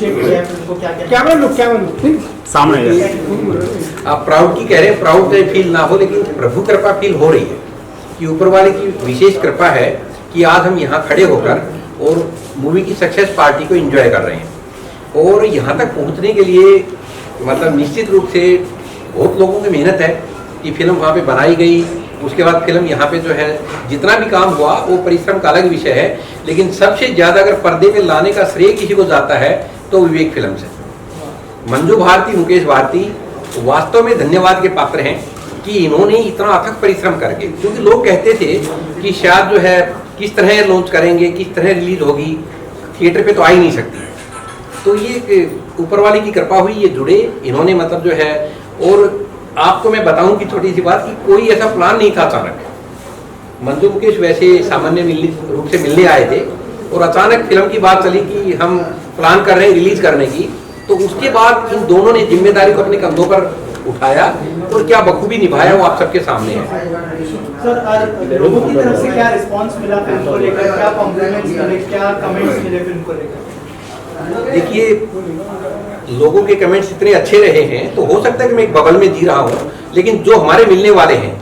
Appreciate किया है film को, क्या क्या क्या सामने आप प्राउड की कह रहे हैं, प्राउड फील ना हो, लेकिन प्रभु कृपा फील हो रही है कि ऊपर वाले की विशेष कृपा है कि आज हम यहाँ खड़े होकर और मूवी की सक्सेस पार्टी को एंजॉय कर रहे हैं। और यहाँ तक पहुँचने के लिए मतलब निश्चित रूप से बहुत लोगों की मेहनत है कि फिल्म वहाँ पे बनाई गई, उसके बाद फिल्म यहाँ पे जो है जितना भी काम हुआ वो परिश्रम का अलग विषय है, लेकिन सबसे ज़्यादा अगर पर्दे पे लाने का श्रेय किसी को जाता है तो विवेक फिल्म से। मंजू भारती, मुकेश भारती वास्तव में धन्यवाद के पात्र हैं कि इन्होंने इतना अथक परिश्रम करके, क्योंकि लोग कहते थे कि शायद जो है किस तरह लॉन्च करेंगे, किस तरह रिलीज होगी, थिएटर पे तो आ ही नहीं सकती। तो ये ऊपर वाले की कृपा हुई, ये जुड़े इन्होंने मतलब जो है। और आपको मैं बताऊं कि छोटी सी बात कि कोई ऐसा प्लान नहीं था अचानक। मंजू मुकेश वैसे सामान्य रूप से मिलने आए थे और अचानक फिल्म की बात चली कि हम प्लान कर रहे हैं रिलीज करने की, तो उसके बाद इन दोनों ने जिम्मेदारी को अपने कंधों पर उठाया और क्या बखूबी निभाया वो आप सबके सामने है। सर, आज लोगों की तरफ से क्या रिस्पांस मिला फिल्म को लेकर, क्या कॉम्प्लीमेंट्स मिले, क्या कमेंट्स मिले फिल्म को लेकर? देखिए, लोगों के कमेंट्स इतने अच्छे रहे हैं तो हो सकता है कि मैं एक बबल में जी रहा हूँ, लेकिन जो हमारे मिलने वाले हैं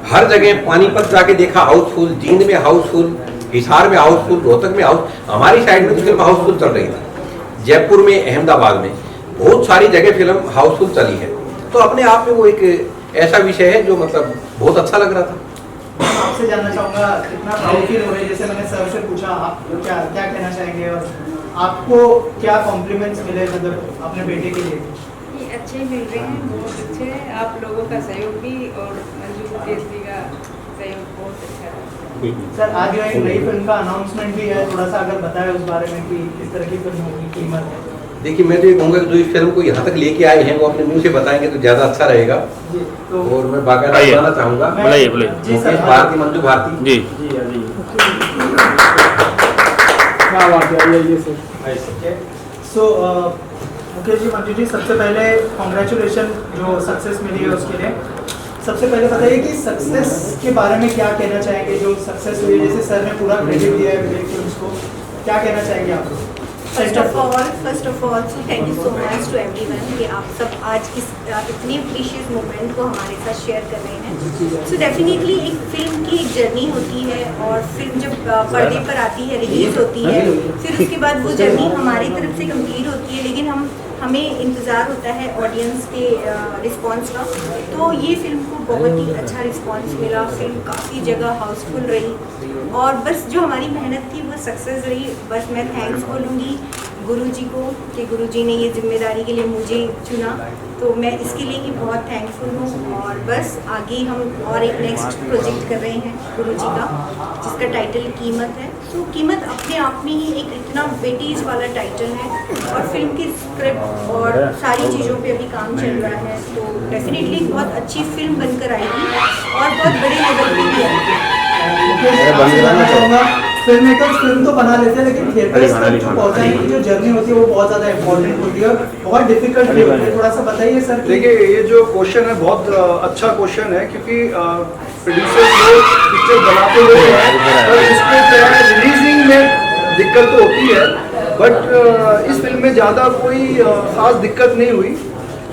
हर जगह, पानीपत जाके देखा हाउसफुल, जींद में हाउसफुल, हिसार में हाउसफुल, रोहतक में हाउस, हमारी साइड में तो फिल्म हाउसफुल चल रही थी, जयपुर में, अहमदाबाद में, बहुत सारी जगह फिल्म हाउसफुल चली है। तो अपने आप में वो एक ऐसा विषय है जो मतलब बहुत अच्छा लग रहा था। आपसे जानना चाहूँगा कितना प्राउड फील हो रहा है, जैसे मैंने सर से पूछा, आप क्या क्या कहना चाहेंगे और आपको क्या कॉम्प्लीमेंट्स मिले मतलब अपने बेटे के लिए? ये अच्छे मिल रहे हैं, बहुत अच्छे हैं। आप लोगों का सहयोग भी और मंजू मुकेश जी का सहयोग बहुत अच्छा है। सर, आज जो एक नई फिल्म का अनाउंसमेंट भी है, थोड़ा सा अगर बताएं उस बारे में कि किस तरह की फिल्म होगी, कीमत है? देखिए, मैं तो ये कहूँगा कि जो इस फिल्म को यहाँ तक लेके आए हैं वो अपने मुंह से बताएंगे तो ज़्यादा अच्छा रहेगा। तो और मैं बाकायदा बताना चाहूँगा, मुकेश भारती, मंजू भारती जी, क्या बात है, ये सर। सो मुकेश जी, मंजू जी, सबसे पहले कॉन्ग्रेचुलेशन जो सक्सेस मिली है उसके लिए। सबसे पहले बताइए कि सक्सेस के बारे में क्या कहना चाहेंगे, जो सक्सेस हुई है, जैसे सर ने पूरा क्रेडिट दिया है विवेक फिल्म्स को, क्या कहना चाहेंगे आप? First of all thank you so much to everyone कि आप सब आज इस इतनी प्रीशियस मोमेंट को हमारे साथ शेयर कर रहे हैं। सो डेफिनेटली एक फिल्म की एक जर्नी होती है और फिल्म जब पर्दे पर आती है, रिलीज होती है, फिर उसके बाद वो जर्नी हमारी तरफ से कंप्लीट होती है, लेकिन हमें इंतज़ार होता है ऑडियंस के रिस्पांस का। तो ये फिल्म को बहुत ही अच्छा रिस्पांस मिला, फिल्म काफ़ी जगह हाउसफुल रही और बस जो हमारी मेहनत थी वो सक्सेस रही। बस मैं थैंक्स बोलूँगी गुरुजी को कि गुरुजी ने ये जिम्मेदारी के लिए मुझे चुना, तो मैं इसके लिए ही बहुत थैंकफुल हूँ। और बस आगे हम और एक नेक्स्ट प्रोजेक्ट कर रहे हैं गुरुजी का, जिसका टाइटल कीमत है। तो कीमत अपने आप में ही एक इतना वेटेज वाला टाइटल है और फिल्म की स्क्रिप्ट और सारी चीज़ों पे अभी काम चल रहा है, तो डेफिनेटली एक बहुत अच्छी फिल्म बनकर आएगी और बहुत बड़े लेवल पे भी आएगी। फिल्म मेकर्स फिल्म तो बना लेते हैं, लेकिन थिएटर्स तक पहुंचाने की जो जर्नी होती है वो बहुत ज़्यादा इम्पोर्टेंट होती है, बहुत डिफिकल्ट भी होती है। थोड़ा सा बताइए सर। देखिए, ये जो क्वेश्चन है बहुत अच्छा क्वेश्चन है, क्योंकि प्रोड्यूसर लोग पिक्चर बनाते हुए हैं और इसको क्या है रिलीजिंग में दिक्कत तो होती है, बट इस फिल्म में ज़्यादा कोई ख़ास दिक्कत नहीं हुई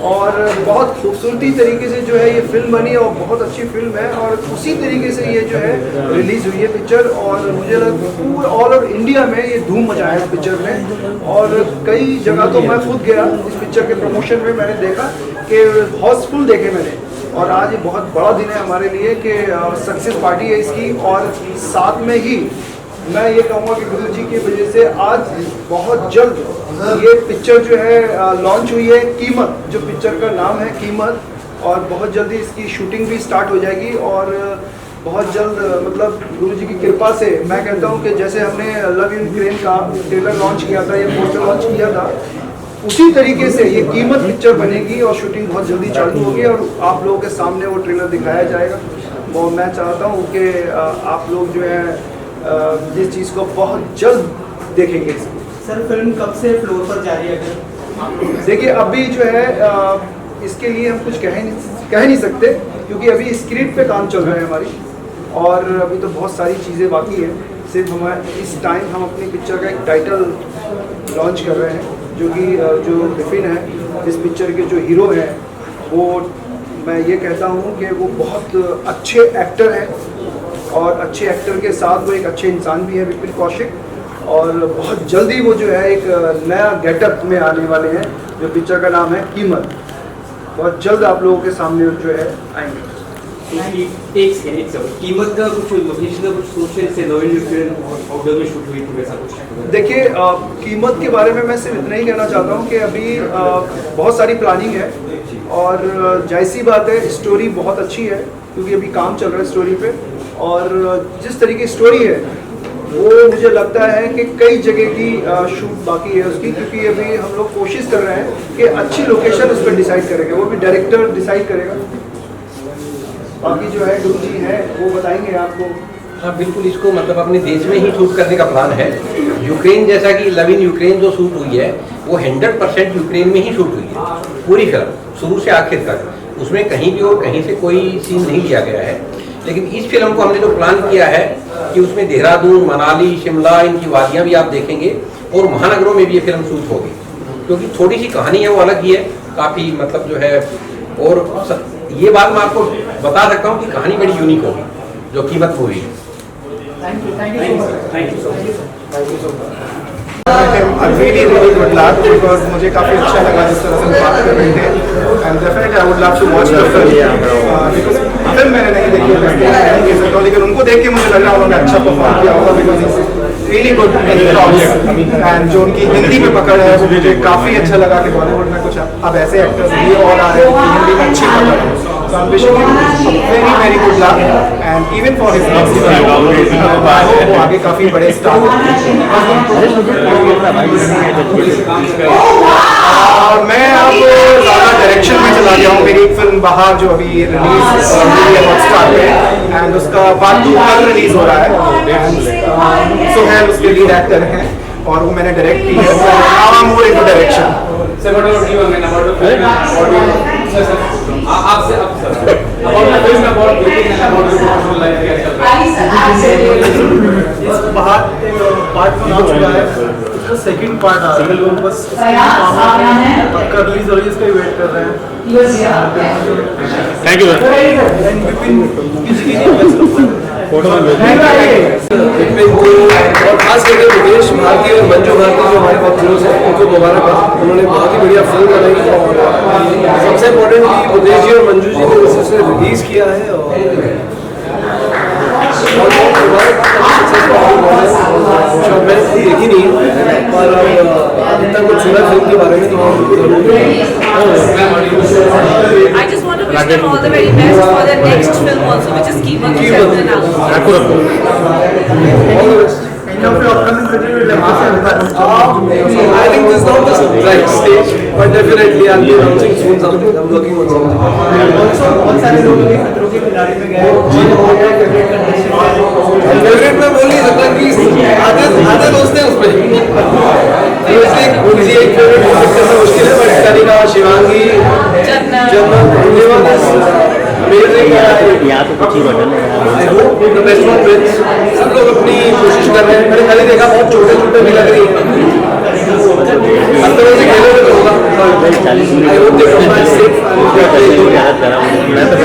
और बहुत खूबसूरती तरीके से जो है ये फिल्म बनी और बहुत अच्छी फिल्म है और उसी तरीके से ये जो है रिलीज़ हुई है पिक्चर। और मुझे लगता है पूरे ऑल ओवर इंडिया में ये धूम मचाया है पिक्चर ने और कई जगह तो मैं खुद गया इस पिक्चर के प्रमोशन में, मैंने देखा कि हाउसफुल देखे मैंने। और आज ये बहुत बड़ा दिन है हमारे लिए कि सक्सेस पार्टी है इसकी, और साथ में ही मैं ये कहूँगा कि गुरु जी की वजह से आज बहुत जल्द ये पिक्चर जो है लॉन्च हुई है, कीमत, जो पिक्चर का नाम है कीमत, और बहुत जल्दी इसकी शूटिंग भी स्टार्ट हो जाएगी। और बहुत जल्द मतलब गुरु जी की कृपा से मैं कहता हूँ कि जैसे हमने लव इन यूक्रेन का ट्रेलर लॉन्च किया था, ये पोस्टर लॉन्च किया था, उसी तरीके से ये कीमत पिक्चर बनेगी और शूटिंग बहुत जल्दी चालू होगी और आप लोगों के सामने वो ट्रेलर दिखाया जाएगा। वो मैं चाहता हूँ कि आप लोग जो है जिस चीज़ को बहुत जल्द देखेंगे। सर, फिल्म कब से फ्लोर पर जा रही है? देखिए, अभी जो है इसके लिए हम कुछ कह नहीं सकते, क्योंकि अभी स्क्रिप्ट पे काम चल रहा है हमारी और अभी तो बहुत सारी चीज़ें बाकी हैं। सिर्फ हमारे इस टाइम हम अपनी पिक्चर का एक टाइटल लॉन्च कर रहे हैं जो कि जो विपिन है इस पिक्चर के जो हीरो हैं, वो मैं ये कहता हूँ कि वो बहुत अच्छे एक्टर हैं और अच्छे एक्टर के साथ वो एक अच्छे इंसान भी है विपिन कौशिक, और बहुत जल्दी वो जो है एक नया गेटअप में आने वाले हैं जो पिक्चर का नाम है कीमत। बहुत जल्द आप लोगों के सामने जो है आएंगे। एक सेकंड, कीमत का कुछ लोकेशन का कुछ सोचे से नवीन यूक्रेन आउटडोर में शूट हुई थी वैसा कुछ? देखिए कीमत के बारे में मैं सिर्फ इतना ही कहना चाहता हूँ कि अभी बहुत सारी प्लानिंग है और जाहिर सी बात है स्टोरी बहुत अच्छी है क्योंकि अभी काम चल रहा है स्टोरी पे, और जिस तरीके की स्टोरी है वो मुझे लगता है कि कई जगह की शूट बाकी है उसकी, क्योंकि अभी हम लोग कोशिश कर रहे हैं कि अच्छी लोकेशन उस पर डिसाइड करेंगे, वो भी डायरेक्टर डिसाइड करेगा। बाकी जो है गुरु जी है वो बताएंगे आपको। हाँ बिल्कुल, इसको मतलब अपने देश में ही शूट करने का प्लान है। यूक्रेन जैसा कि लव इन यूक्रेन जो शूट हुई है वो 100% यूक्रेन में ही शूट हुई है, पूरी फिल्म शुरू से आखिर तक, उसमें कहीं भी और कहीं से कोई सीन नहीं लिया गया है। लेकिन इस फिल्म को हमने जो प्लान किया है कि उसमें देहरादून, मनाली, शिमला, इनकी वादियाँ भी आप देखेंगे और महानगरों में भी ये फिल्म शूट होगी, क्योंकि थोड़ी सी कहानी है वो अलग ही है काफ़ी, मतलब जो है। और ये बात मैं आपको बता सकता हूँ कि कहानी बड़ी यूनिक होगी जो कीमत मूवी है। Thank you so much. really good luck because मुझे काफ़ी अच्छा लगा जिस तरह से बात कर रहे थे, and definitely I would love to watch the film because film मैंने नहीं देखी है, लेकिन उनको देख के मुझे लग रहा है उन्होंने अच्छा परफॉर्म किया होगा because it's really good in the project, and जो उनकी हिंदी में पकड़ है वो मुझे काफ़ी अच्छा लगा कि बॉलीवुड में कुछ अब ऐसे एक्टर्स भी और आ रहे हैं कि हिंदी में अच्छी पकड़ है। So I'm wishing him very good luck and even for his next film वो आगे काफ़ी बड़े स्टार मैं अब ज़्यादा डायरेक्शन में चला गया हूँ। मेरी एक फिल्म बाहर जो अभी रिलीज हुई है हॉटस्टार पे, एंड उसका पार्ट 2 कल रिलीज हो रहा है। सोहेल उसके लीड एक्टर हैं और वो मैंने डायरेक्ट की है। Now I am more into direction. बाहर पार्ट बना चुका है, उसका सेकंड पार्ट आ रहा है, बस पक्का रिलीज हो रही है, इसका वेट कर रहे हैं। थैंक यू और खास करके मुकेश भारती और मंजू भारती जो हमारे बहुत क्लोज है, उनको मुबारकबाद। उन्होंने बहुत ही बढ़िया फिल्म बनाई और सबसे इम्पोर्टेंट कि मुकेश जी और मंजू जी ने इसे रिलीज किया है और मैंने देखी नहीं पर अभी तक कुछ सुना फिल्म के बारे में, तो I just want to wish them all the very best for their next film also, which is Keemat, which has been announced. Any of your upcoming projects will I think this is not the right stage, but definitely I'll be announcing soon something. I'm working on something. Also बहुत सारे लोग भी खतरों के खिलाड़ी में गए, favourite contestant favourite में बोल नहीं सकता कि आधे दोस्त हैं उसमें, इसलिए एक फेवरेट करना मुश्किल है, बट कनिका, शिवांगी, यहाँ तो कुछ ही बटन है, द बेस्ट वन विंस। सब लोग अपनी कोशिश कर रहे हैं। मैंने पहले देखा बहुत छोटे छोटे भी लग रही है, हर तरह से खेलोगे तो होगा। I hope they come back safe. मैं तो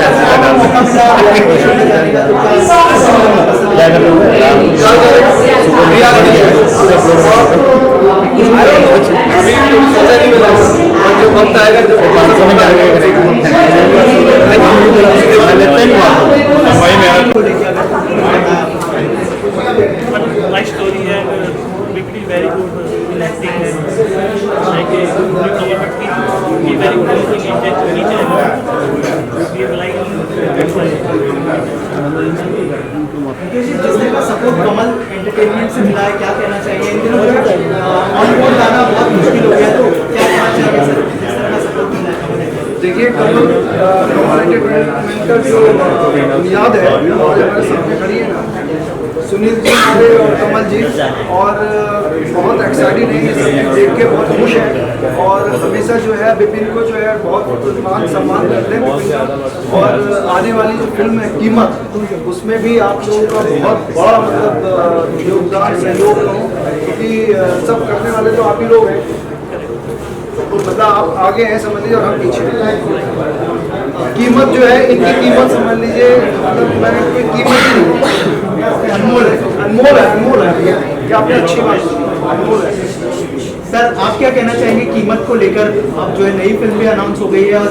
जो वक्त आएगा जब समझ My story and Bipri very good in acting and like he very good in each and we like Mukesh ji, जिस तरह का सपोर्ट कमल एंटरटेनमेंट से मिला है, क्या कहना चाहिए? इन दिनों ऑन बोर्ड लाना बहुत मुश्किल हो गया, तो क्या कहना चाहिए सर, जिस तरह का सपोर्ट मिला है कमल एंटरटेनमेंट? देखिए कमल एंटरटेनमेंट का जो बुनियाद है और हमारे सामने खड़ी है ना, सुनील जी हमारे और कमल जी, और बहुत एक्साइटेड है ये सब देख के, बहुत खुश है और हमेशा जो है विपिन को जो है बहुत मान सम्मान करते हैं विपिन का। और आने वाली जो फिल्म है कीमत, उसमें भी आप लोगों का बहुत बड़ा मतलब योगदान सहयोग हो, क्योंकि सब करने वाले तो आप ही लोग हैं। मतलब आप आगे हैं समझ लीजिए और हम पीछे। कीमत जो है, इनकी कीमत समझ लीजिए, मतलब मैंने कोई कीमत ही नहीं, अनमोल है, अनमोल है, अनमोल है। क्या आपने अच्छी बात की, अनमोल है। सर आप क्या कहना चाहेंगे कीमत को लेकर? अब जो है नई फिल्म भी अनाउंस हो गई है और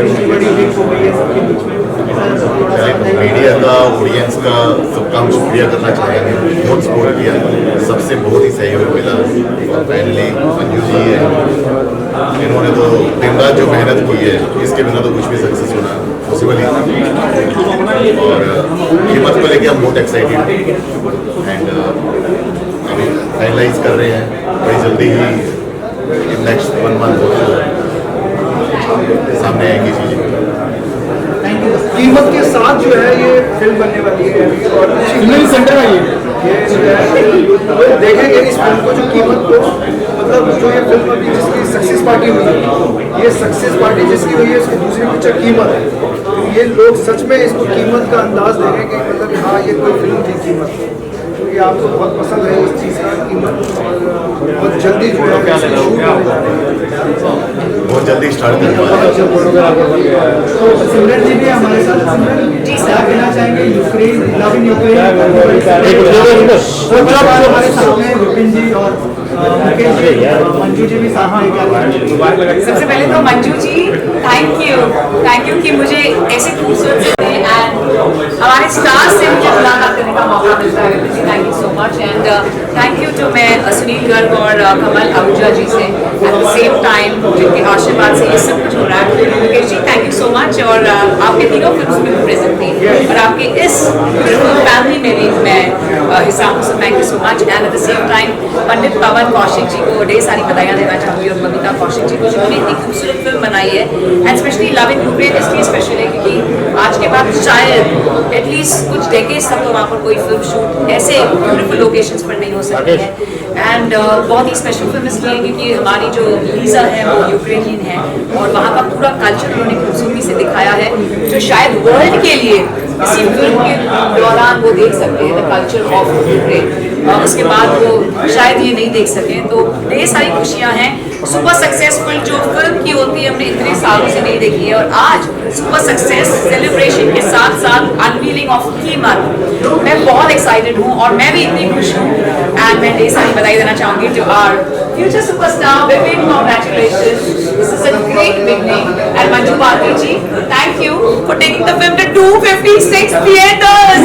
इतनी बड़ी हिट हो गई है सबके बीच में। मीडिया का, ऑडियंस का, सबका हम शुक्रिया करना चाहेंगे। बहुत सपोर्ट किया, सबसे बहुत ही सहयोग मिला और फाइनली मंजू जी है, इन्होंने तो दिन रात जो मेहनत की है, इसके बिना तो कुछ भी सक्सेस होना पॉसिबल ही नहीं। और कीमत को लेके हम बहुत एक्साइटेड एंड अभी फाइनलाइज कर रहे हैं, बड़ी जल्दी ही नेक्स्ट 1 मंथ सामने आएंगी चीज़ें। कीमत के साथ जो है ये फिल्म बनने वाली है और अच्छी सेंटर में ये जो है लोग देखेंगे इस फिल्म को, जो कीमत को, मतलब जो ये फिल्म अभी जिसकी सक्सेस पार्टी हुई है, ये सक्सेस पार्टी जिसकी हुई है, इसकी दूसरी पिक्चर कीमत है। ये लोग सच में इसको कीमत का अंदाज देंगे कि मतलब हाँ ये कोई फिल्म थी कीमत, क्योंकि आपको बहुत पसंद है इस चीज़ का कीमत और बहुत जल्दी जो है बहुत जल्दी स्टार्ट करने वाले हैं। तो सिमरन जी भी हमारे साथ। सिमरन जी क्या कहना चाहेंगे? यूक्रेन, लव इन यूक्रेन हमारे साथ में विपिन जी और मुकेश जी, मंजू जी भी साथ में। क्या सबसे पहले तो मंजू जी थैंक यू कि मुझे ऐसे खूबसूरत से एंड हमारे स्टार से मुझे मुलाकात करने का मौका मिलता है। Thank you so much and thank you too मैं सुनील गर्ग और कमल आहूजा जी से एट द सेम टाइम, जिनके आशीर्वाद से ये सब कुछ हो रहा है। Mukesh ji thank you so much, और आपके तीनों फिल्म में प्रेजेंट थी और आपके इस फैमिली में भी मैं हिस्सा हूँ, so thank you so much. And at the same time Pandit Pawan Kaushik ji को ढेर सारी बधाइयाँ देना चाहूँगी और बबीता कौशिक जी को, जिन्होंने इतनी खूबसूरत फिल्म बनाई है। And specially love in Ukraine इसलिए स्पेशल है क्योंकि आज के बाद शायद एटलीस्ट कुछ डेकेड्स तक तो वहाँ पर कोई फिल्म शूट ऐसे ब्यूटीफुल लोकेशंस पर नहीं हो सकती है। एंड बहुत ही स्पेशल फिल्म इसलिए क्योंकि हमारी जो लीजा है वो यूक्रेनियन है और वहाँ का पूरा कल्चर उन्होंने खूबसूरती से दिखाया है, जो शायद वर्ल्ड के लिए इसी फिल्म के दौरान वो देख सकते हैं, द कल्चर ऑफ यूक्रेन। उसके बाद वो शायद ये नहीं देख सके, तो ढेर सारी खुशियाँ हैं। सुपर सक्सेसफुल जो फिल्म की होती है हमने इतने सालों से नहीं देखी है, और आज सुपर सक्सेस सेलिब्रेशन के साथ साथ अनवीलिंग ऑफ कीमत, मैं बहुत एक्साइटेड हूँ और मैं भी इतनी खुश हूँ। एंड मैं ढेर सारी बधाई देना चाहूँगी to our future superstar Vipin, congratulations, this is a great beginning. And Manju Bharti ji, thank you for taking the film to 256 theatres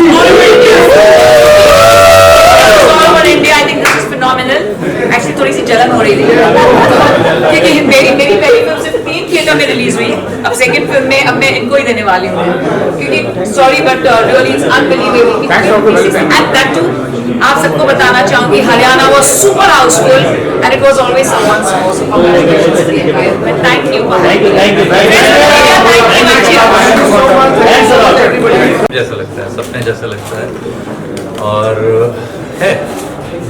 all over India. I think this is phenomenal. Actually थोड़ी सी जलन हो रही थी क्योंकि मेरी पहली फिल्म सिर्फ 3 थिएटर में रिलीज हुई, अब सेकंड फिल्म में अब मैं इनको ही देने वाली हूँ, क्योंकि sorry but really it's unbelievable. And that too आप सबको बताना चाहूँगी Haryana was super house full and it was always someone's more, so congratulations to the entire. Thank you जैसा लगता है, सपने जैसा लगता है। और है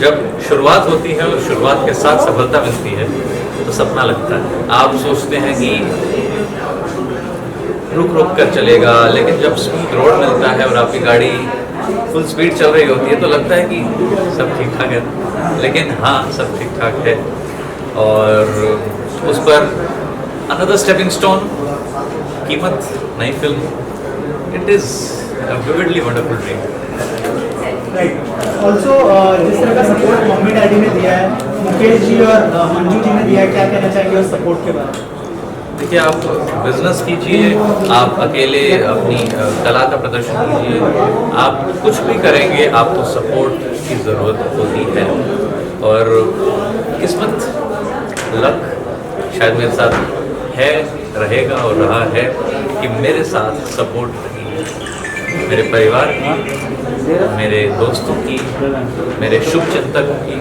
जब शुरुआत होती है और शुरुआत के साथ सफलता मिलती है तो सपना लगता है। आप सोचते हैं कि रुक रुक कर चलेगा, लेकिन जब स्मूथ रोड मिलता है और आपकी गाड़ी फुल स्पीड चल रही होती है तो लगता है कि सब ठीक ठाक है, लेकिन हाँ सब ठीक ठाक है। और उस पर अनदर स्टेपिंग स्टोन, कीमत, नई film, it is a vividly wonderful dream. Also जिस तरह का सपोर्ट मम्मी डैडी ने दिया है, मुकेश जी और मंजू जी ने दिया है, क्या कहना चाहेंगे उस सपोर्ट के बारे में? देखिए, आप बिजनेस कीजिए, आप अकेले अपनी कला का प्रदर्शन कीजिए, आप कुछ भी करेंगे आपको सपोर्ट की ज़रूरत होती है। और किस्मत, लक शायद मेरे साथ है, रहेगा और रहा है कि मेरे साथ सपोर्ट रही है मेरे परिवार की, मेरे दोस्तों की, मेरे शुभचिंतकों की,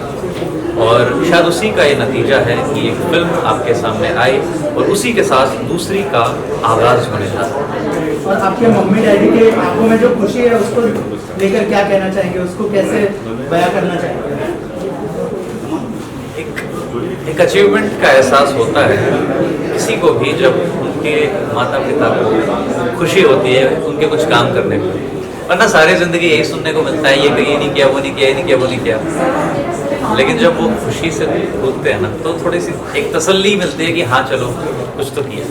और शायद उसी का ये नतीजा है कि एक फिल्म आपके सामने आई और उसी के साथ दूसरी का आगाज़ होने लगा। और आपके मम्मी डैडी के आंखों में जो खुशी है उसको लेकर क्या कहना चाहेंगे, उसको कैसे बयां करना चाहेंगे? एक अचीवमेंट का एहसास होता है किसी को भी जब उनके माता पिता को खुशी होती है उनके कुछ काम करने में, वरना सारी ज़िंदगी यही सुनने को मिलता है, ये नहीं किया, वो नहीं किया, ये नहीं किया, वो नहीं किया। लेकिन जब वो खुशी से बोलते हैं ना तो थोड़ी सी एक तसल्ली मिलती है कि हाँ चलो कुछ तो किया।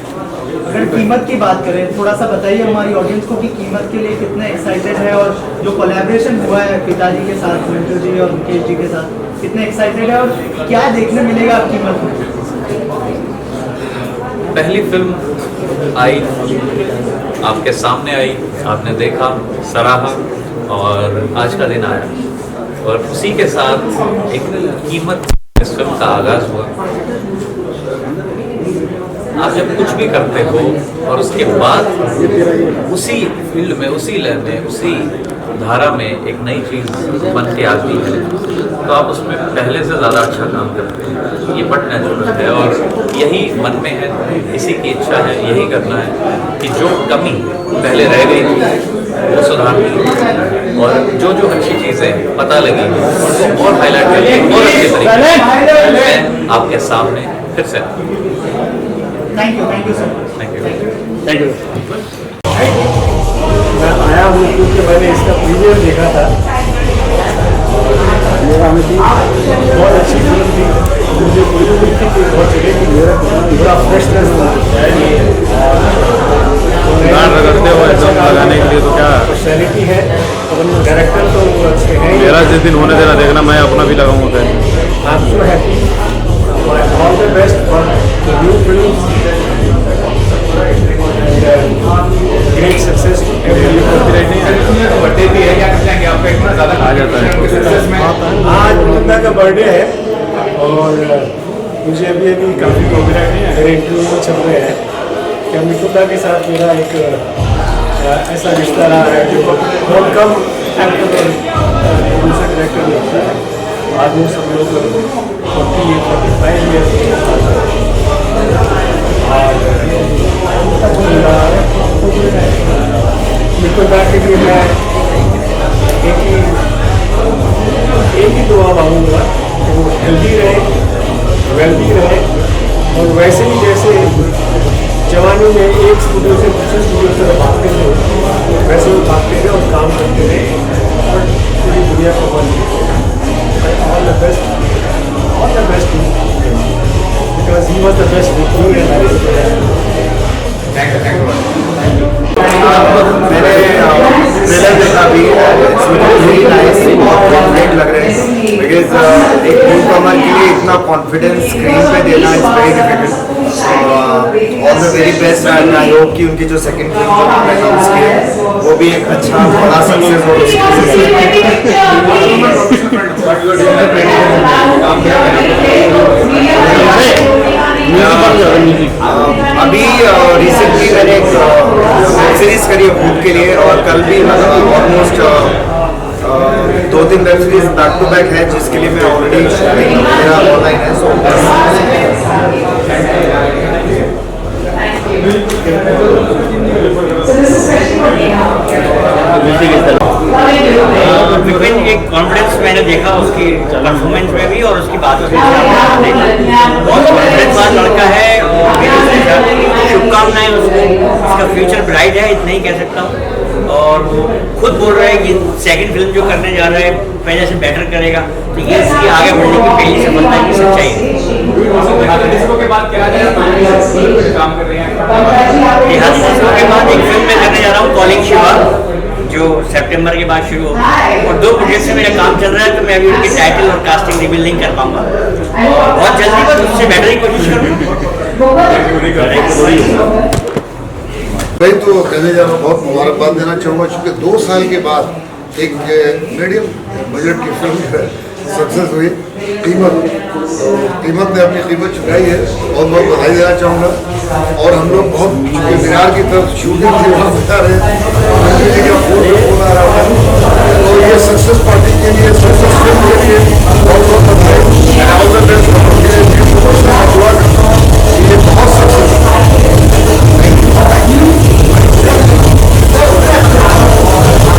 अगर कीमत की बात करें थोड़ा सा बताइए हमारी ऑडियंस को कि कीमत के लिए कितने एक्साइटेड है और जो कोलैबोरेशन हुआ है पिताजी के साथ मिंटू जी और मुकेश जी के साथ कितने एक्साइटेड है और क्या देखने मिलेगा आप कीमत में? पहली फिल्म आई, आपके सामने आई, आपने देखा, सराहा और आज का दिन आया और उसी के साथ एक कीमत इस फिल्म का आगाज हुआ। आप जब कुछ भी करते हो और उसके बाद उसी फील्ड में, उसी लय में, उसी धारा में एक नई चीज़ बन के आती है तो आप उसमें पहले से ज़्यादा अच्छा काम करते हैं। ये बट नेचुरल है और यही मन में है, इसी की इच्छा है, यही करना है कि जो कमी पहले रह गई थी वो सुधारनी और जो जो अच्छी चीज़ें पता लगी उनको और हाईलाइट करके और अच्छे तरीके से मैं आपके सामने फिर से thank you sir. Thank you. मैं आया हूँ क्योंकि मैंने इसका प्रीमियर देखा था। मेरा बहुत अच्छी फिल्म थी, मुझे कोई थी कि बहुत जगह की मेरा फ्रेशनेस रगड़ते हो एकदम लगाने के लिए तो क्या पर्सनैलिटी है और डायरेक्टर तो अच्छे हैं। मेरा जिस दिन होने देना देखना, मैं अपना भी लगाऊंगा। I'm so happy. All the best for the new films and great success to everyone. Birthday भी है क्या करेंगे आपका इतना ज़्यादा आ जाता है? आज मुन्ना का बर्थडे है और मुझे अभी काफ़ी मेरे इंटरव्यू चल रहे हैं कि मुन्ना के साथ मेरा एक ऐसा रिश्ता रहा है जो बहुत कम एक्टर और प्रोड्यूसर डायरेक्टर में होता है। आज वो सब लोग 40-45 ईयर्स मुन्ना के लिए मैं एक ही दुआ मांगूंगा कि वो हेल्दी रहे, वेल्दी रहे और वैसे ही जैसे जवानी में एक स्टूडियो से दूसरे स्टूडियो से भागते थे वैसे वो भागते थे और काम करते थे और पूरी दुनिया को बन all the best because he was the best with me and I was thank you. मैंने ट्रेलर देखा अभी, वेरी नाइस, बहुत कॉन्फिडेंट लग रहे हैं बिकॉज एक न्यू कमर के लिए इतना कॉन्फिडेंस स्क्रीन पे देना is very difficult. All the very best and I hope कि उनकी जो सेकंड फिल्म उसकी वो भी एक अच्छा बड़ा सक्सेस हो। अभी रिसेंटली मैंने एक वेब सीरीज करी है भूत के लिए और कल भी मतलब almost 2-3 web series back to back है जिसके लिए मैं ऑलरेडी शूटिंग मेरा ऑनलाइन है। सो विपिन एक कॉन्फिडेंस मैंने देखा उसकी परफॉर्मेंस में भी और उसकी बातों से बहुत कॉन्फिडेंस वाला लड़का है। शुभकामनाएं उसको, उसका फ्यूचर ब्राइट है, इतना ही कह सकता हूँ। और वो खुद बोल रहा है कि सेकंड फिल्म जो करने जा रहा है पहले से बेटर करेगा, तो ये इसकी आगे बढ़ने की पहली सफलता की सच्चाई है। के बाद क्या काम कर रहे हैं? के बाद एक फिल्म में करने जा रहा हूँ कॉलिंग शिवा, जो सितंबर के बाद शुरू होगा और 2 प्रोजेक्ट से मेरा काम चल रहा है, तो मैं अभी उनकी टाइटल और कास्टिंग रिवील नहीं कर पाऊंगा और बहुत जल्दी बस उससे बेटर ही कोशिश करूँगा। भाई तो कहने जा रहा हूँ, बहुत मुबारकबाद देना चाहूँगा क्योंकि 2 साल के बाद एक मीडियम बजट की फिल्म सक्सेस हुई। कीमत ने अपनी कीमत चुकाई है, बहुत बहुत बधाई देना चाहूँगा। और हम लोग बहुत मीनार की तरफ शूटिंग थी वहाँ बता रहे फोन आ रहा था, तो ये सक्सेस पार्टी के लिए, सक्सेस फिल्म के लिए बहुत बहुत बधाई।